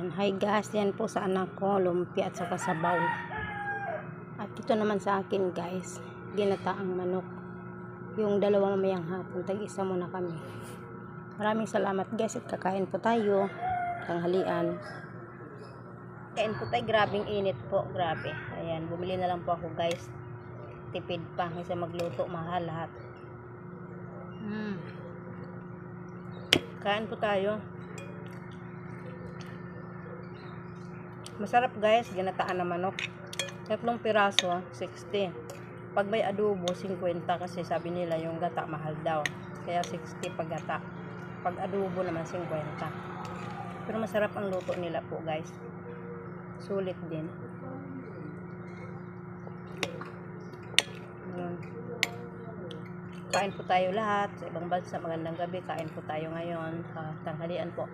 Ayan. Hi guys, yan po sa anak ko, lumpia at saka sabaw. At ito naman sa akin guys, ginataang manok. Yung dalawang mamayang hapon, tag-isa muna kami. Maraming salamat guys at kakain po tayo. Tanghalian. Kain po tayo, grabing init po, grabe. Ayan, bumili na lang po ako guys. Tipid pa, kasi magluto, mahal lahat. Kain po tayo. Masarap guys, ginataan na manok. 3 piraso, 60. Pag may adobo, 50 kasi sabi nila yung gata mahal daw. Kaya 60 pag gata. Pag adobo naman 50. Pero masarap ang luto nila po guys. Sulit din. Kain po tayo lahat. Sa ibang bansa, magandang gabi. Kain po tayo ngayon. Tanghalian po.